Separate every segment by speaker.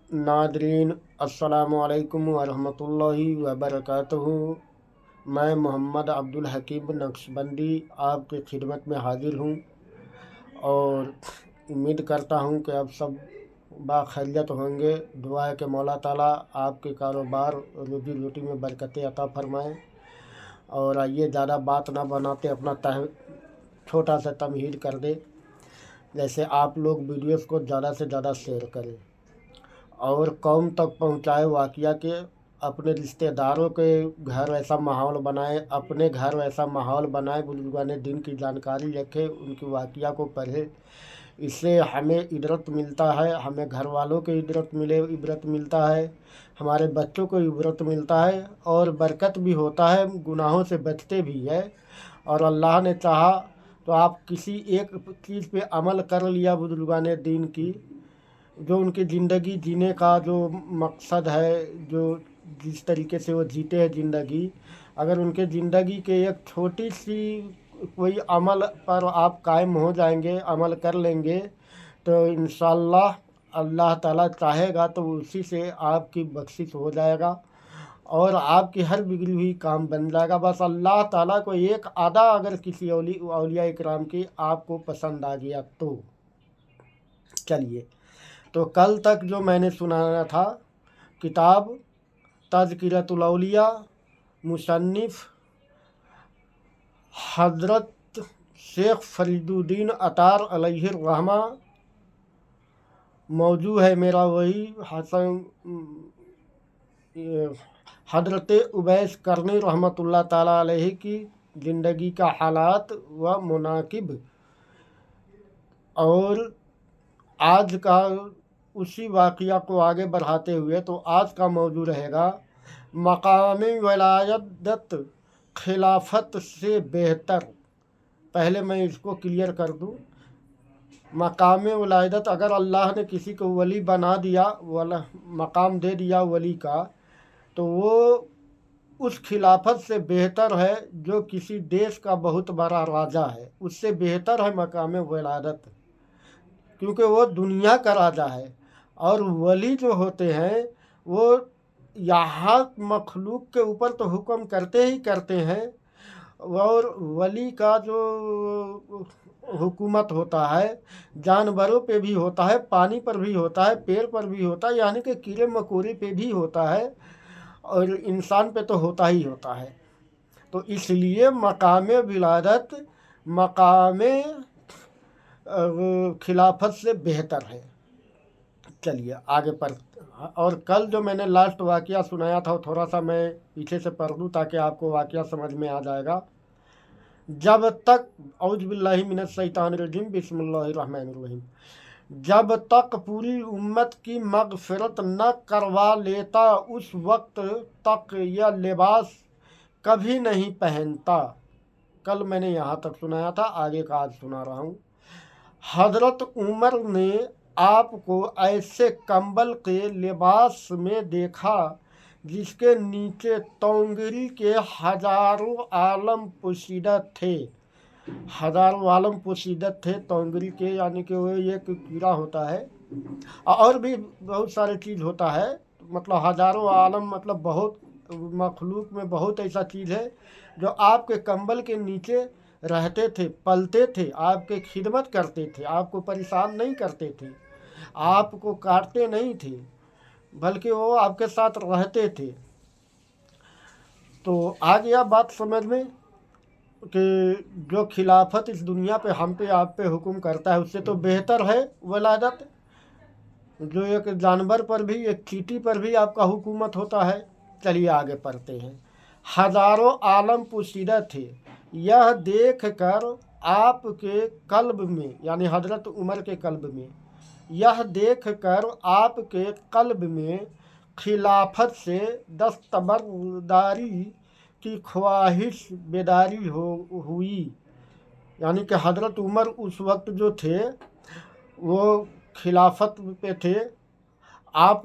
Speaker 1: Nadreen अस्सलामु अलैकुम वरहमतुल्लाहि वबरकातुहू। मैं मोहम्मद अब्दुल हकीम नक्शबंदी आपकी खिदमत में हाजिर हूँ और उम्मीद करता हूँ कि आप सब बाखैरियत होंगे। दुआ है कि मौला ताला आपके कारोबार रोजी रोटी में बरकतें अता फरमाएँ। और आइए ज़्यादा बात ना बनाते अपना छोटा सा तमहीद कर दे। जैसे आप लोग वीडियोस को ज़्यादा से ज़्यादा शेयर करें और कौम तक पहुँचाए वाक़या के। अपने रिश्तेदारों के घर ऐसा माहौल बनाए, अपने घर ऐसा माहौल बनाए, बुजुर्गान दीन की जानकारी रखे, उनकी वाक़या को पढ़े। इससे हमें इबरत मिलता है, हमें घर वालों को इबरत मिलता है, हमारे बच्चों को इबरत मिलता है और बरकत भी होता है, गुनाहों से बचते भी है। और अल्लाह ने चाहा तो आप किसी एक चीज़ पे अमल कर लिया बुजुर्गान दीन की, जो उनकी ज़िंदगी जीने का जो मकसद है, जो जिस तरीके से वो जीते हैं ज़िंदगी, अगर उनके ज़िंदगी के एक छोटी सी कोई अमल पर आप कायम हो जाएंगे, अमल कर लेंगे, तो इंशाअल्लाह अल्लाह ताला चाहेगा तो उसी से आपकी बख्शिश हो जाएगा और आपकी हर बिगड़ी हुई काम बन जाएगा। बस अल्लाह ताला को एक आधा अगर किसी औलिया इकराम की आपको पसंद आ गया तो। चलिए, तो कल तक जो मैंने सुनाया था किताब तज़किरतुल औलिया, मुसन्निफ़ हज़रत शेख फरीदुद्दीन अतार अलैहिर रहमा। मौजू है मेरा वही हज़रत उवैस करनी रहमतुल्लाह ताला अलैहि की ज़िंदगी का हालात व मुनाकिब। और आज का उसी वाक़या को आगे बढ़ाते हुए तो आज का मौजू रहेगा मकामी वलायत खिलाफत से बेहतर। पहले मैं इसको क्लियर कर दूं, मकाम वलायत अगर अल्लाह ने किसी को वली बना दिया, वाला मकाम दे दिया वली का, तो वो उस खिलाफत से बेहतर है जो किसी देश का बहुत बड़ा राजा है, उससे बेहतर है मकाम वलायत, क्योंकि वो दुनिया का राजा है। और वली जो होते हैं वो यहाँ मखलूक के ऊपर तो हुक्म करते ही करते हैं, और वली का जो हुकूमत होता है जानवरों पे भी होता है, पानी पर भी होता है, पेड़ पर भी होता है, यानी कि कीड़े मकोड़े पे भी होता है और इंसान पे तो होता ही होता है। तो इसलिए मकाम विलादत मकाम खिलाफत से बेहतर है। चलिए आगे पर। और कल जो मैंने लास्ट वाक़या सुनाया था थोड़ा सा मैं पीछे से पढ़ दूँ ताकि आपको वाक़या समझ में आ जाएगा। जब तक औज़ु बिल्लाहि मिनश शैतानिर रजीम बिस्मिल्लाहिर्रहमानिर्रहीम, जब तक पूरी उम्मत की मग़फ़िरत न करवा लेता उस वक्त तक यह लिबास कभी नहीं पहनता। कल मैंने यहाँ तक सुनाया था, आगे का आज सुना रहा हूँ। हज़रत उमर ने आपको ऐसे कंबल के लिबास में देखा जिसके नीचे तोंगरी के हज़ारों आलम पोशीदा थे। हज़ारों आलम पोशीदा थे तोंगरी के, यानी कि वो एक कीड़ा होता है और भी बहुत सारे चीज़ होता है, मतलब हज़ारों आलम मतलब बहुत मखलूक में बहुत ऐसा चीज़ है जो आपके कंबल के नीचे रहते थे, पलते थे, आपके खिदमत करते थे, आपको परेशान नहीं करते थे, आपको काटते नहीं थे, बल्कि वो आपके साथ रहते थे। तो आ गया बात समझ में कि जो खिलाफत इस दुनिया पे हम पे आप पे हुक्म करता है उससे तो बेहतर है वलादत, जो एक जानवर पर भी, एक चींटी पर भी आपका हुकूमत होता है। चलिए आगे पढ़ते हैं। हज़ारों आलम पोशीदा थे, यह देख कर आपके कल्ब में, यानी हज़रत उमर के कल्ब में, यह देख कर आपके कल्ब में खिलाफत से दस्तबरदारी की ख्वाहिश बेदारी हुई। यानी कि हज़रत उमर उस वक्त जो थे वो खिलाफत पे थे। आप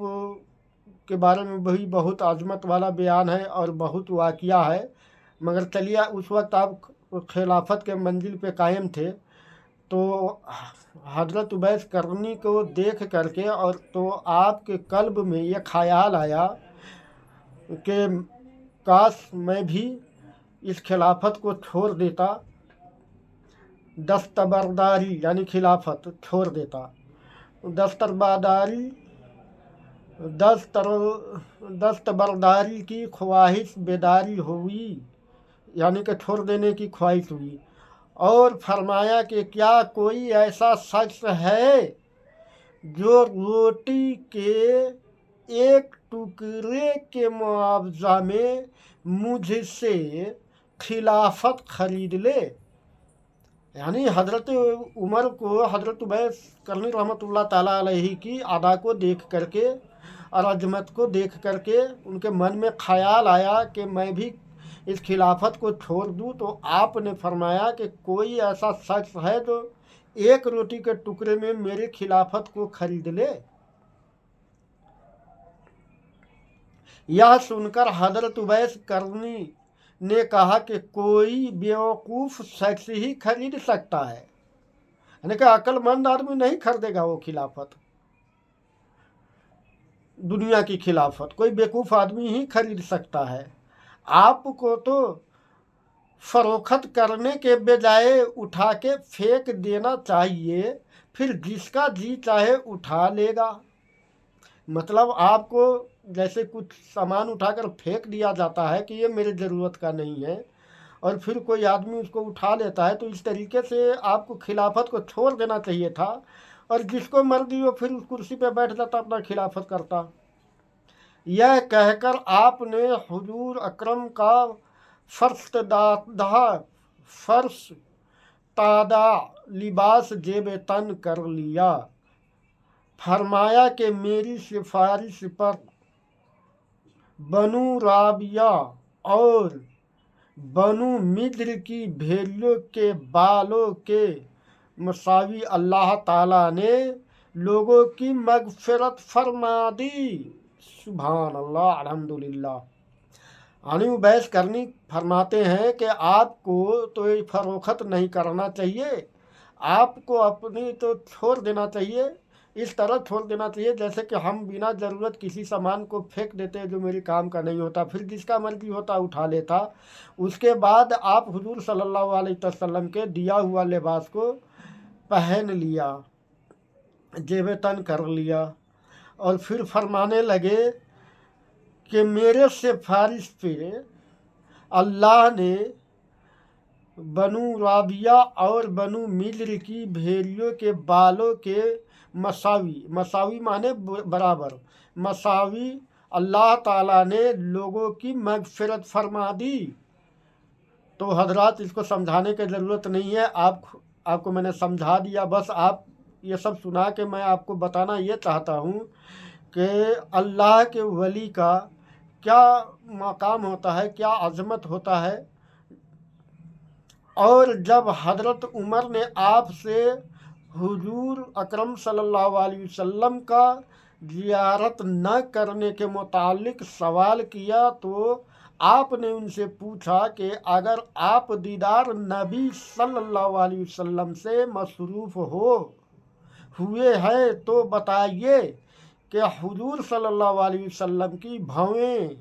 Speaker 1: के बारे में भी बहुत अजमत वाला बयान है और बहुत वाक़या है, मगर चलिए उस वक्त आप खिलाफत के मंजिल पे कायम थे। तो हज़रत उवैस करनी को देख करके और तो आपके कल्ब में ये ख्याल आया कि काश मैं भी इस खिलाफत को छोड़ देता, दस्तबरदारी यानी खिलाफत छोड़ देता। दस्तबरदारी दस्तबरदारी की ख्वाहिश बेदारी हुई, यानी कि छोड़ देने की ख्वाहिश हुई। और फरमाया कि क्या कोई ऐसा शख्स है जो रोटी के एक टुकड़े के मुआवजा में मुझसे खिलाफत खरीद ले। यानी हज़रत उमर को हज़रत उवैस करनी रहमतुल्लाह ताला अलैहि की अदा को देख करके और अजमत को देख करके उनके मन में ख्याल आया कि मैं भी इस खिलाफत को छोड़ दूँ। तो आपने फरमाया कि कोई ऐसा शख्स है जो एक रोटी के टुकड़े में मेरी खिलाफत को खरीद ले। यह सुनकर हज़रत उवैस करनी ने कहा कि कोई बेवकूफ़ शख्स ही खरीद सकता है, यानी कि अक्लमंद आदमी नहीं खरीदेगा वो खिलाफत, दुनिया की खिलाफत कोई बेवकूफ़ आदमी ही खरीद सकता है। आपको तो फरोख्त करने के बजाय उठा के फेंक देना चाहिए, फिर जिसका जी चाहे उठा लेगा। मतलब आपको जैसे कुछ सामान उठाकर फेंक दिया जाता है कि ये मेरे ज़रूरत का नहीं है, और फिर कोई आदमी उसको उठा लेता है, तो इस तरीके से आपको खिलाफत को छोड़ देना चाहिए था, और जिसको मर्जी वो फिर उस कुर्सी पे बैठ जाता, अपना खिलाफत करता। यह कहकर आपने हुजूर अकरम का फर्श तादा लिबास जेब तन कर लिया। फरमाया कि मेरी सिफारिश पर बनु राबिया और बनु मिद्र की भेड़ियों के बालों के मसावी अल्लाह ताला ने लोगों की मगफिरत फरमा दी। सुभान अल्लाह, अल्हम्दुलिल्लाह। यानी उवैस करनी फरमाते हैं कि आपको तो ये फरोख्त नहीं करना चाहिए, आपको अपनी तो छोड़ देना चाहिए, इस तरह छोड़ देना चाहिए जैसे कि हम बिना ज़रूरत किसी सामान को फेंक देते हैं जो मेरे काम का नहीं होता, फिर जिसका मर्जी होता उठा लेता। उसके बाद आप हुजूर सल्लल्लाहु अलैहि वसल्लम के दिया हुआ लिबास को पहन लिया, जेब तन कर लिया, और फिर फरमाने लगे कि मेरे सिफारिश पे अल्लाह ने बनु राबिया और बनु मिद्र की भेड़ियों के बालों के मसावी माने बराबर, मसावी अल्लाह ताला ने लोगों की मगफिरत फरमा दी। तो हजरात, इसको समझाने की ज़रूरत नहीं है, आपको मैंने समझा दिया। बस आप ये सब सुना के मैं आपको बताना ये चाहता हूँ कि अल्लाह के वली का क्या मकाम होता है, क्या अज़मत होता है। और जब हज़रत उमर ने आपसे हुजूर अकरम सल्लल्लाहु अलैहि वसल्लम का ज़ियारत न करने के मुतालिक सवाल किया, तो आपने उनसे पूछा कि अगर आप दीदार नबी सल्लल्लाहु अलैहि वसल्लम से मसरूफ़ हुए हैं तो बताइए कि हुजूर सल्लल्लाहु अलैहि वसल्लम की भवें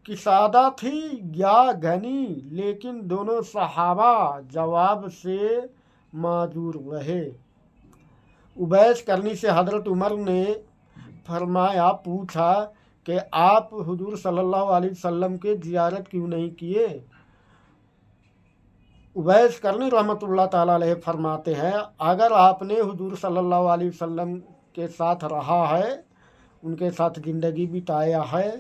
Speaker 1: किसादा थी या घनी। लेकिन दोनों सहाबा जवाब से माजूर रहे। उवैस करनी से हज़रत उमर ने फरमाया, पूछा कि आप हुजूर सल्लल्लाहु अलैहि वसल्लम के ज़ियारत क्यों नहीं किए। उवैस करनी रहमतुल्लाह ताला अलैहि फरमाते हैं, अगर आपने हुजूर सल्लल्लाहु अलैहि वसल्लम के साथ रहा है, उनके साथ ज़िंदगी बिताया है,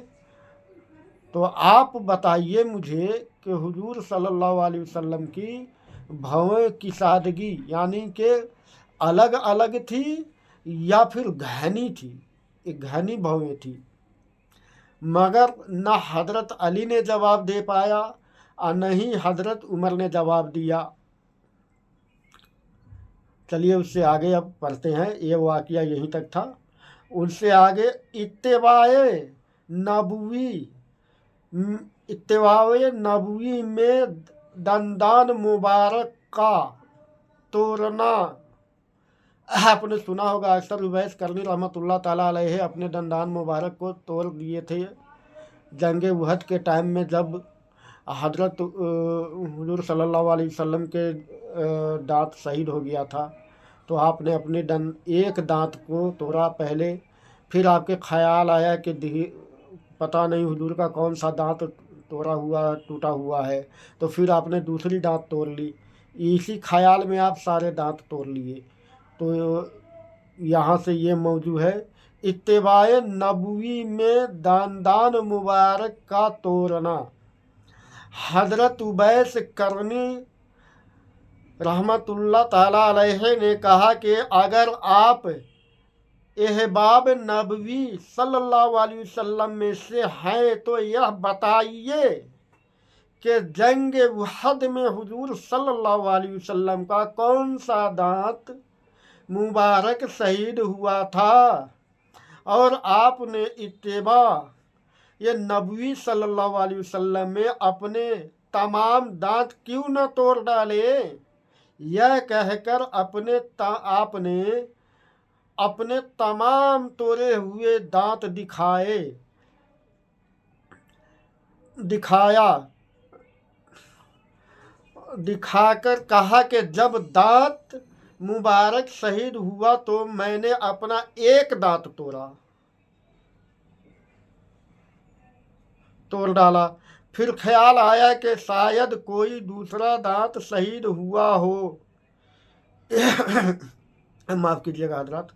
Speaker 1: तो आप बताइए मुझे कि हुजूर सल्लल्लाहु अलैहि वसल्लम की भवें की सादगी यानी कि अलग अलग थी या फिर घनी थी, एक घनी भवें थी। मगर न हज़रत अली ने जवाब दे पाया और न ही हज़रत उमर ने जवाब दिया। चलिए उससे आगे अब पढ़ते हैं, ये वाक़या यहीं तक था। उससे आगे इत्तिबाए नबवी में दंदान मुबारक का तोड़ना आपने सुना होगा अक्सर उवैस करनी रहमतुल्लाह ताला अलैहि अपने दंदान मुबारक को तोड़ दिए थे जंग उहद के टाइम में, जब हजरत हुजूर सल्लल्लाहु अलैहि वसल्लम के दांत शहीद हो गया था, तो आपने अपने एक दांत को तोड़ा पहले। फिर आपके ख्याल आया कि पता नहीं हुजूर का कौन सा दांत तोड़ा हुआ टूटा हुआ है, तो फिर आपने दूसरी दांत तोड़ ली। इसी ख्याल में आप सारे दांत तोड़ लिए। तो यहाँ से ये मौजू है, इत्तिबाए नबवी में दान मुबारक का तोड़ना। हजरत उवैस करनी रहमतुल्लाह ताला अलैहि ने कहा कि अगर आप अहबाब नबवी सल्लल्लाहु अलैहि वसल्लम में से हैं तो यह बताइए कि जंग उहद में हुजूर सल्लल्लाहु अलैहि वसल्लम का कौन सा दांत मुबारक शहीद हुआ था, और आपने इत्तिबा ये नबवी सल्लल्लाहु अलैहि वसल्लम में अपने तमाम दांत क्यों न तोड़ डाले। यह कहकर आपने अपने तमाम तोड़े हुए दांत दिखाकर कहा कि जब दांत मुबारक शहीद हुआ तो मैंने अपना एक दांत तोड़ डाला। फिर ख्याल आया कि शायद कोई दूसरा दांत शहीद हुआ हो माफ़ कीजिएगा हजरत।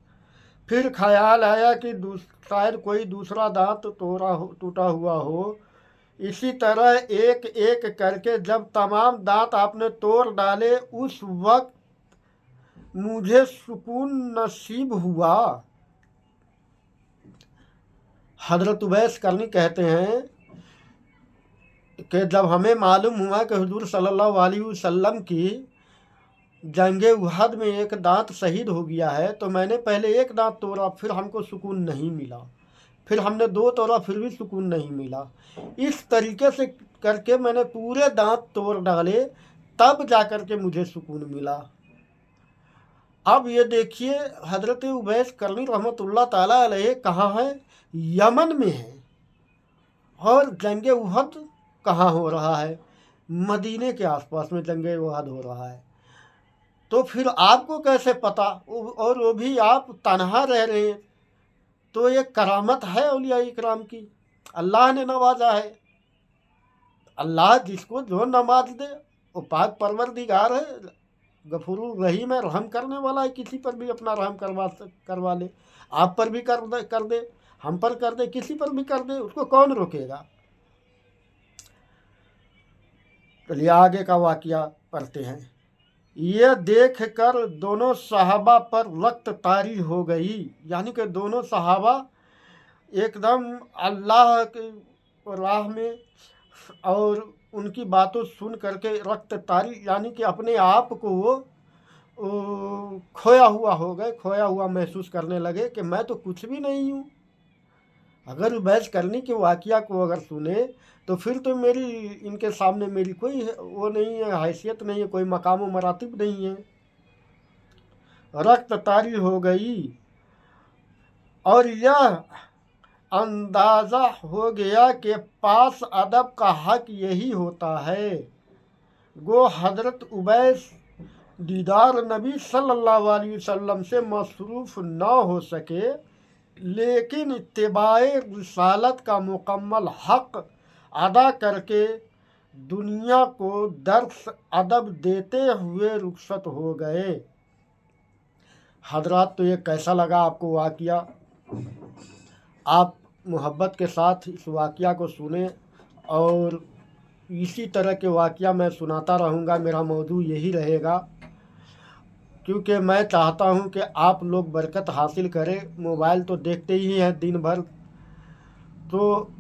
Speaker 1: फिर ख्याल आया कि शायद कोई दूसरा दांत टूटा हुआ हो। इसी तरह एक एक करके जब तमाम दांत आपने तोड़ डाले, उस वक्त मुझे सुकून नसीब हुआ। हजरत उवैस करनी कहते हैं कि जब हमें मालूम हुआ कि हुजूर सल्लल्लाहु अलैहि वसल्लम की जंग उहद में एक दांत शहीद हो गया है, तो मैंने पहले एक दांत तोड़ा, फिर हमको सुकून नहीं मिला। फिर हमने दो तोड़ा, फिर भी सुकून नहीं मिला। इस तरीके से करके मैंने पूरे दांत तोड़ डाले, तब जा कर के मुझे सुकून मिला। अब ये देखिए, हजरत उवैस करनी रहमतुल्लाह ताला अलैहि कहाँ है? यमन में है। और जंग उहद कहाँ हो रहा है? मदीने के आसपास में जंग उहद हो रहा है। तो फिर आपको कैसे पता? और वो भी आप तन्हा रह रहे हैं। तो ये करामत है औलिया इकराम की, अल्लाह ने नवाजा है। अल्लाह जिसको जो नवाज दे, वो पाक परवरदिगार है, गफूरुर रहीम है, रहम करने वाला है। किसी पर भी अपना रहम करवा ले। आप पर भी कर दे, हम पर कर दे, किसी पर भी कर दे, उसको कौन रोकेगा। चलिए आगे का वाकया पढ़ते हैं। ये देख कर दोनों सहाबा पर रक्त तारी हो गई, यानी कि दोनों सहाबा एकदम अल्लाह के राह में और उनकी बातों सुन करके रक्त तारी, यानी कि अपने आप को वो खोया हुआ हो गए, खोया हुआ महसूस करने लगे कि मैं तो कुछ भी नहीं हूँ। अगर उवैस करनी के वाकया को अगर सुने तो फिर तो मेरी इनके सामने मेरी कोई वो नहीं है, हैसियत नहीं है, कोई मकाम व मरातिब नहीं है। रक्त तारी हो गई और यह अंदाज़ा हो गया कि पास अदब का हक यही होता है। गो हजरत उवैस दीदार नबी सल्लल्लाहु अलैहि वसल्लम से मसरूफ़ न हो सके, लेकिन इत्तिबाए रिसालत का मुकम्मल हक अदा करके दुनिया को दर्स अदब देते हुए रुखसत हो गए। हजरात, तो ये कैसा लगा आपको वाकया? आप मोहब्बत के साथ इस वाकया को सुने और इसी तरह के वाकया मैं सुनाता रहूँगा। मेरा मौजू यही रहेगा, क्योंकि मैं चाहता हूँ कि आप लोग बरकत हासिल करें। मोबाइल तो देखते ही हैं दिन भर, तो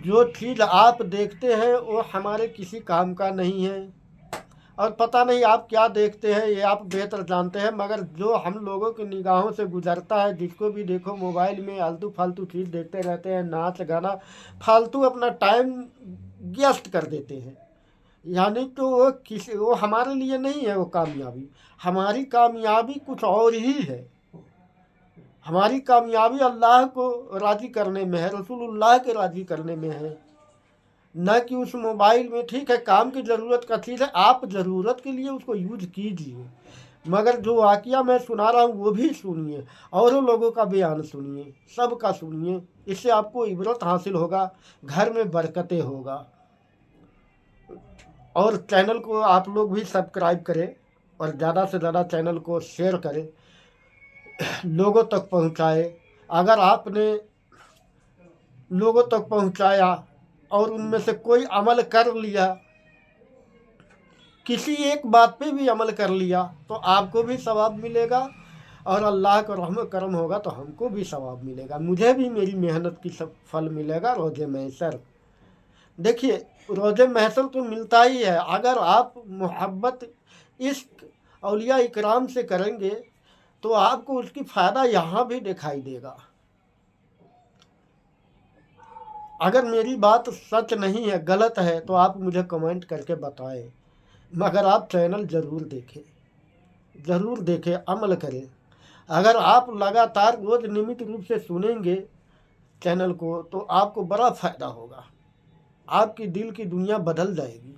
Speaker 1: जो चीज़ आप देखते हैं वो हमारे किसी काम का नहीं है, और पता नहीं आप क्या देखते हैं ये आप बेहतर जानते हैं। मगर जो हम लोगों की निगाहों से गुजरता है, जिसको भी देखो मोबाइल में आलतू फालतू चीज़ देखते रहते हैं, नाच गाना, फालतू अपना टाइम व्यस्त कर देते हैं। यानी तो वो हमारे लिए नहीं है वो कामयाबी। हमारी कामयाबी कुछ और ही है। हमारी कामयाबी अल्लाह को राज़ी करने में है, रसूलुल्लाह के राज़ी करने में है, न कि उस मोबाइल में। ठीक है, काम की ज़रूरत का चीज़ है, आप ज़रूरत के लिए उसको यूज़ कीजिए, मगर जो वाक़या मैं सुना रहा हूँ वो भी सुनिए, और लोगों का बयान सुनिए, सबका सुनिए। इससे आपको इबरत हासिल होगा, घर में बरकतें होगा। और चैनल को आप लोग भी सब्सक्राइब करें और ज़्यादा से ज़्यादा चैनल को शेयर करें, लोगों तक पहुँचाए। अगर आपने लोगों तक पहुँचाया और उनमें से कोई अमल कर लिया, किसी एक बात पे भी अमल कर लिया, तो आपको भी सवाब मिलेगा, और अल्लाह का रहम करम होगा तो हमको भी सवाब मिलेगा, मुझे भी मेरी मेहनत की सब फल मिलेगा रोज़े महशर। देखिए, रोज़े महशर तो मिलता ही है, अगर आप मोहब्बत इश्क औलिया इकराम से करेंगे तो आपको उसकी फ़ायदा यहाँ भी दिखाई देगा। अगर मेरी बात सच नहीं है, गलत है, तो आप मुझे कमेंट करके बताएं, मगर आप चैनल ज़रूर देखें, अमल करें। अगर आप लगातार रोज़ नियमित रूप से सुनेंगे चैनल को तो आपको बड़ा फ़ायदा होगा, आपकी दिल की दुनिया बदल जाएगी।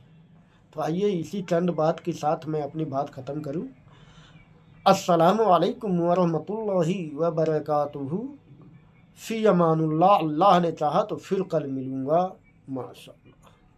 Speaker 1: तो आइए इसी चंद बात के साथ मैं अपनी बात ख़त्म करूं। अस्सलामु अलैकुम वरहमतुल्लाहि वबरकातुहू। फ़ी अमानुल्लाह। अल्लाह ने चाहा तो फिर कल मिलूँगा। माशा अल्लाह।